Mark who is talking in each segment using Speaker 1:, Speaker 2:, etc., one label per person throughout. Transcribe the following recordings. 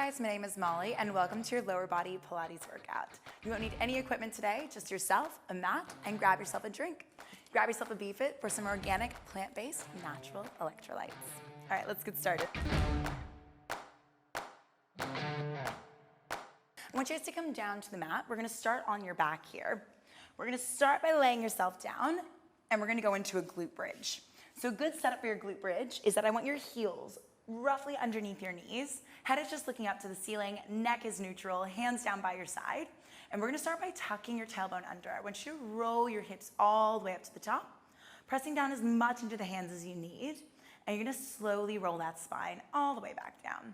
Speaker 1: guys, my name is Molly and welcome to your lower body Pilates workout. You won't need any equipment today, just yourself, a mat, and grab yourself a drink. Grab yourself a BeFit for some organic, plant-based, natural electrolytes. All right, let's get started. I want you guys to come down to the mat. We're gonna start on your back here. We're gonna start by laying yourself down and we're gonna go into a glute bridge. So a good setup for your glute bridge is that I want your heels roughly underneath your knees. Head is just looking up to the ceiling, neck is neutral, hands down by your side. And we're gonna start by tucking your tailbone under. I want you to roll your hips all the way up to the top, pressing down as much into the hands as you need. And you're gonna slowly roll that spine all the way back down.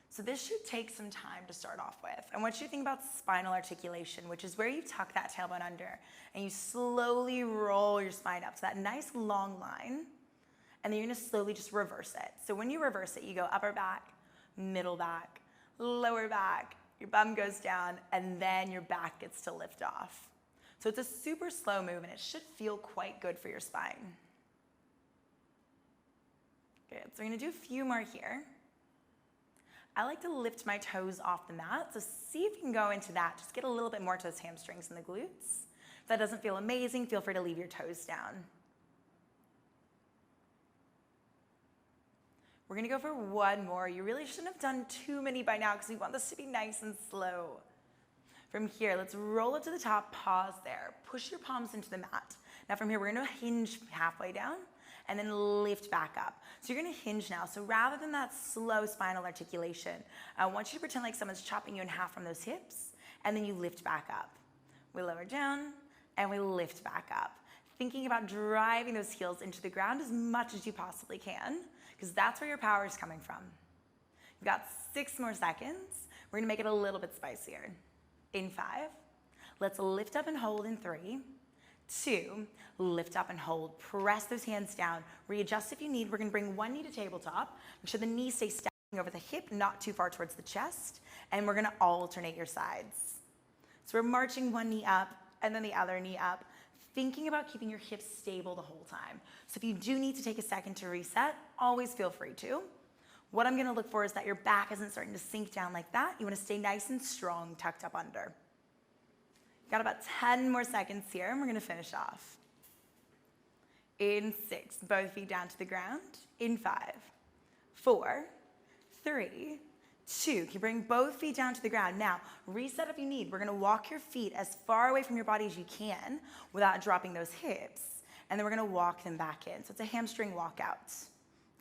Speaker 1: So this should take some time to start off with. I want you to think about spinal articulation, which is where you tuck that tailbone under and you slowly roll your spine up to that nice long line. And then you're gonna slowly just reverse it. So when you reverse it, you go upper back, middle back, lower back, your bum goes down, and then your back gets to lift off. So it's a super slow move and it should feel quite good for your spine. Good, so we're gonna do a few more here. I like to lift my toes off the mat, so see if you can go into that. Just get a little bit more to those hamstrings and the glutes. If that doesn't feel amazing, feel free to leave your toes down. We're gonna go for one more. You really shouldn't have done too many by now because we want this to be nice and slow. From here, let's roll it to the top, pause there. Push your palms into the mat. Now from here, we're gonna hinge halfway down and then lift back up. So you're gonna hinge now. So rather than that slow spinal articulation, I want you to pretend like someone's chopping you in half from those hips and then you lift back up. We lower down and we lift back up. Thinking about driving those heels into the ground as much as you possibly can, because that's where your power is coming from. You've got 6 more seconds. We're gonna make it a little bit spicier. In 5, let's lift up and hold in 3, 2, lift up and hold. Press those hands down. Readjust if you need. We're gonna bring one knee to tabletop. Make sure the knee stays stacking over the hip, not too far towards the chest. And we're gonna alternate your sides. So we're marching one knee up and then the other knee up, thinking about keeping your hips stable the whole time. So if you do need to take a second to reset, always feel free to. What I'm gonna look for is that your back isn't starting to sink down like that. You wanna stay nice and strong, tucked up under. Got about 10 more seconds here and we're gonna finish off. In 6, both feet down to the ground. In 5, 4, 3, 2, you can bring both feet down to the ground. Now, reset if you need. We're gonna walk your feet as far away from your body as you can without dropping those hips. And then we're gonna walk them back in. So it's a hamstring walkout.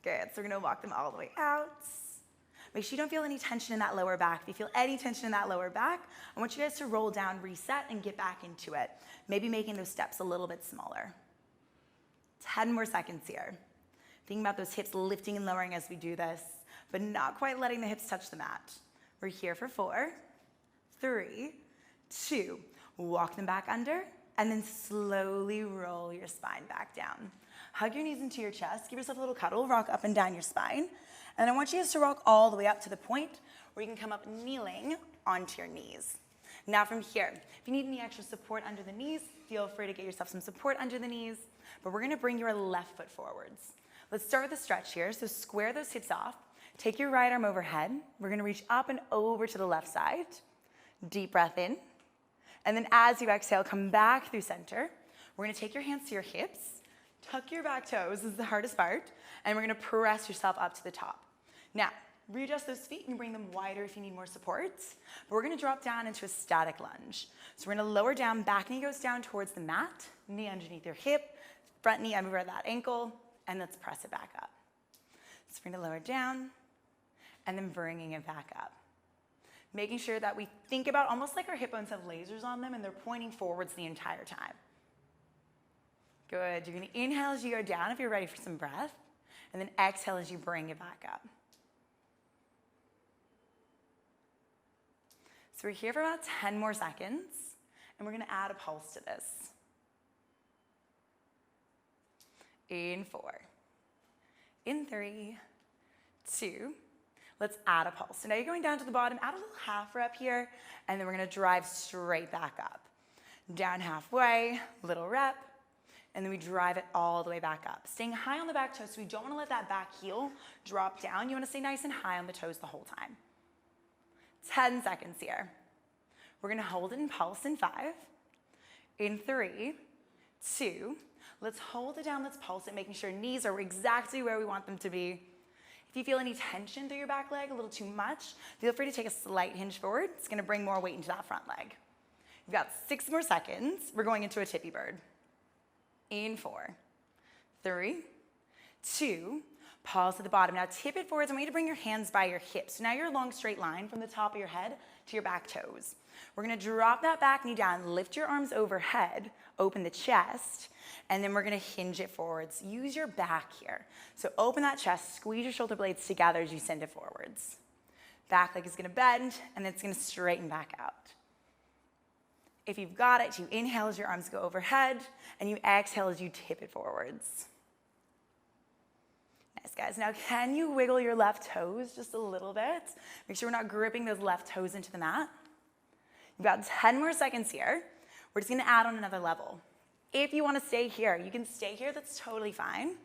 Speaker 1: Good, so we're gonna walk them all the way out. Make sure you don't feel any tension in that lower back. If you feel any tension in that lower back, I want you guys to roll down, reset, and get back into it. Maybe making those steps a little bit smaller. 10 more seconds here. Thinking about those hips lifting and lowering as we do this, but not quite letting the hips touch the mat. We're here for 4, 3, 2. Walk them back under, and then slowly roll your spine back down. Hug your knees into your chest, give yourself a little cuddle, rock up and down your spine. And I want you guys to rock all the way up to the point where you can come up kneeling onto your knees. Now from here, if you need any extra support under the knees, feel free to get yourself some support under the knees, but we're gonna bring your left foot forwards. Let's start with a stretch here, so square those hips off. Take your right arm overhead. We're gonna reach up and over to the left side. Deep breath in. And then as you exhale, come back through center. We're gonna take your hands to your hips, tuck your back toes, this is the hardest part, and we're gonna press yourself up to the top. Now, readjust those feet and bring them wider if you need more support. But we're gonna drop down into a static lunge. So we're gonna lower down, back knee goes down towards the mat, knee underneath your hip, front knee over that ankle, and let's press it back up. So we're gonna lower down, and then bringing it back up. Making sure that we think about almost like our hip bones have lasers on them and they're pointing forwards the entire time. Good, you're gonna inhale as you go down if you're ready for some breath, and then exhale as you bring it back up. So we're here for about 10 more seconds, and we're gonna add a pulse to this. In 4, in 3, 2, let's add a pulse. So now you're going down to the bottom, add a little half rep here, and then we're gonna drive straight back up. Down halfway, little rep, and then we drive it all the way back up. Staying high on the back toes, so we don't wanna let that back heel drop down. You wanna stay nice and high on the toes the whole time. 10 seconds here. We're gonna hold it and pulse in 5, in 3, 2, let's hold it down, let's pulse it, making sure knees are exactly where we want them to be. If you feel any tension through your back leg, a little too much, feel free to take a slight hinge forward. It's gonna bring more weight into that front leg. You've got 6 more seconds. We're going into a Tippy Bird. In 4, 3, 2, pause at the bottom. Now tip it forwards. I want you to bring your hands by your hips. So now you're a long straight line from the top of your head to your back toes. We're gonna drop that back knee down, lift your arms overhead, open the chest, and then we're gonna hinge it forwards. Use your back here. So open that chest, squeeze your shoulder blades together as you send it forwards. Back leg is gonna bend, and it's gonna straighten back out. If you've got it, you inhale as your arms go overhead, and you exhale as you tip it forwards. Nice, guys. Now, can you wiggle your left toes just a little bit? Make sure we're not gripping those left toes into the mat. You've got 10 more seconds here. We're just gonna add on another level. If you wanna stay here, you can stay here, that's totally fine.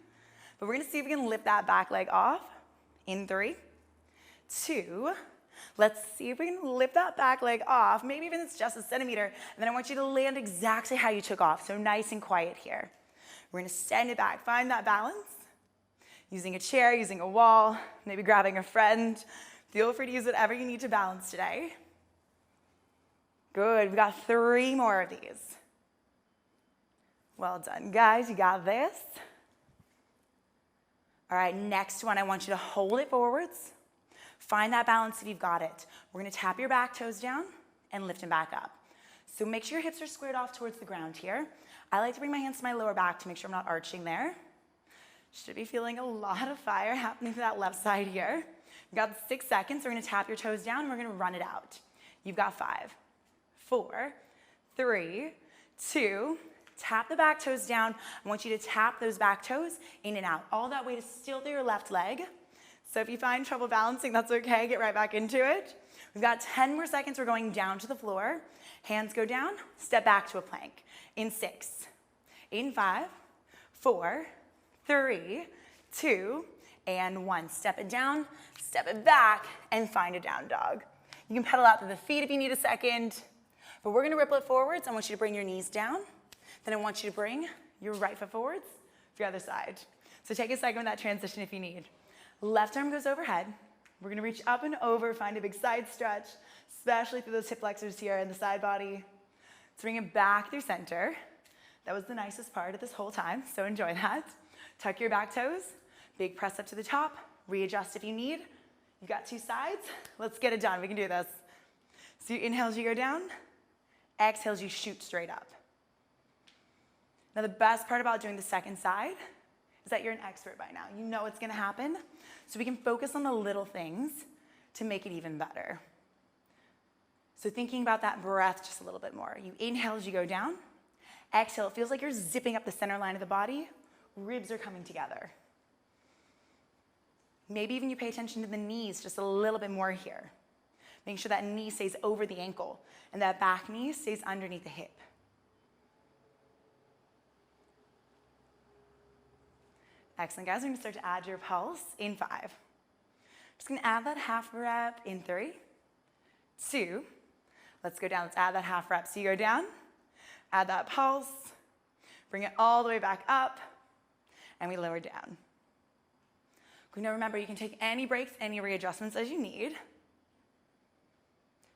Speaker 1: But we're gonna see if we can lift that back leg off. In 3, 2, let's see if we can lift that back leg off, maybe even it's just a centimeter, and then I want you to land exactly how you took off, so nice and quiet here. We're gonna send it back, find that balance. Using a chair, using a wall, maybe grabbing a friend. Feel free to use whatever you need to balance today. Good, we've got 3 more of these. Well done, guys, you got this. All right, next one, I want you to hold it forwards. Find that balance if you've got it. We're gonna tap your back toes down and lift them back up. So make sure your hips are squared off towards the ground here. I like to bring my hands to my lower back to make sure I'm not arching there. Should be feeling a lot of fire happening to that left side here. You've got 6 seconds. We're gonna tap your toes down and we're gonna run it out. You've got 5, 4, 3, 2, tap the back toes down. I want you to tap those back toes in and out. All that weight is still through your left leg. So if you find trouble balancing, that's okay. Get right back into it. We've got 10 more seconds. We're going down to the floor. Hands go down, step back to a plank. In 6, in 5, 4, 3, 2, and 1. Step it down, step it back, and find a down dog. You can pedal out to the feet if you need a second, but we're gonna ripple it forwards. I want you to bring your knees down. Then I want you to bring your right foot forwards for the other side. So take a second with that transition if you need. Left arm goes overhead. We're gonna reach up and over, find a big side stretch, especially through those hip flexors here in the side body. Let's bring it back through center. That was the nicest part of this whole time, so enjoy that. Tuck your back toes, big press up to the top, readjust if you need. You've got 2 sides. Let's get it done, we can do this. So you inhale as you go down, exhale as you shoot straight up. Now the best part about doing the second side is that you're an expert by now. You know what's gonna happen, so we can focus on the little things to make it even better. So thinking about that breath just a little bit more. You inhale as you go down, exhale, it feels like you're zipping up the center line of the body, ribs are coming together. Maybe even you pay attention to the knees just a little bit more here. Making sure that knee stays over the ankle and that back knee stays underneath the hip. Excellent, guys. We're gonna start to add your pulse in 5. Just gonna add that half rep in 3, 2. Let's go down, let's add that half rep. So you go down, add that pulse, bring it all the way back up, and we lower down. Now remember, you can take any breaks, any readjustments as you need.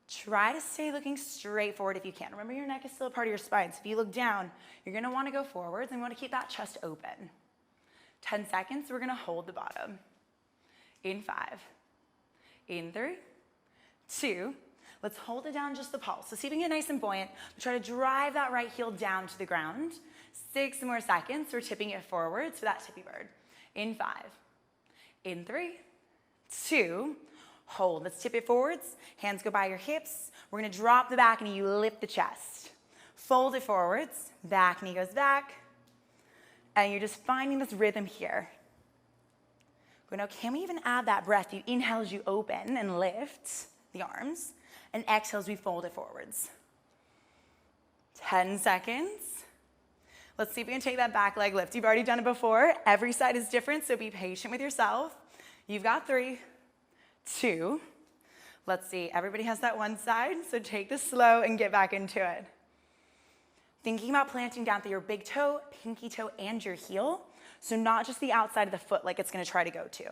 Speaker 1: Try to stay looking straight forward if you can. Remember, your neck is still a part of your spine, so if you look down, you're gonna wanna go forwards and you wanna keep that chest open. 10 seconds, we're gonna hold the bottom. In 5, in 3, 2, let's hold it down just the pulse. So see if we can get nice and buoyant. We'll try to drive that right heel down to the ground. 6 more seconds, we're tipping it forwards for that Tippy Bird. In 5, in 3, 2, hold. Let's tip it forwards. Hands go by your hips. We're gonna drop the back knee, you lift the chest. Fold it forwards, back knee goes back. And you're just finding this rhythm here. Now, can we even add that breath? You inhale as you open and lift the arms, and exhale as we fold it forwards. 10 seconds. Let's see if we can take that back leg lift. You've already done it before. Every side is different, so be patient with yourself. You've got 3, 2. Let's see, everybody has that one side, so take this slow and get back into it. Thinking about planting down through your big toe, pinky toe, and your heel, so not just the outside of the foot like it's gonna try to go to.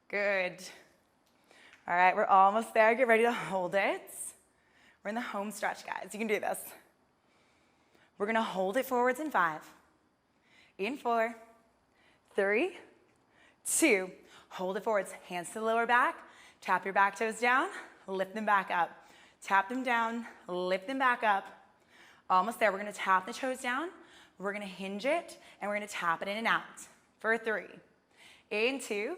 Speaker 1: Good. All right, we're almost there. Get ready to hold it. We're in the home stretch, guys. You can do this. We're gonna hold it forwards in 5, in 4, 3, 2, hold it forwards. Hands to the lower back, tap your back toes down, lift them back up. Tap them down, lift them back up. Almost there, we're gonna tap the toes down, we're gonna hinge it, and we're gonna tap it in and out for 3. In 2,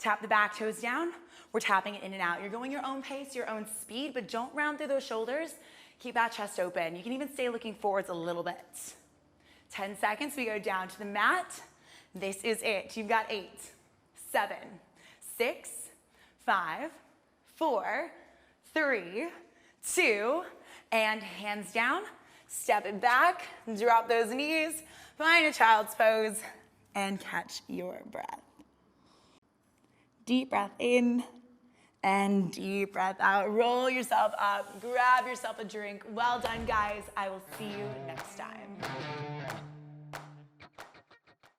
Speaker 1: tap the back toes down, we're tapping it in and out. You're going your own pace, your own speed, but don't round through those shoulders. Keep that chest open. You can even stay looking forwards a little bit. 10 seconds, we go down to the mat. This is it. You've got 8, 7, 6, 5, 4, 3, 2, and hands down. Step it back, drop those knees, find a child's pose, and catch your breath. Deep breath in and deep breath out. Roll yourself up, grab yourself a drink. Well done, guys. I will see you next time.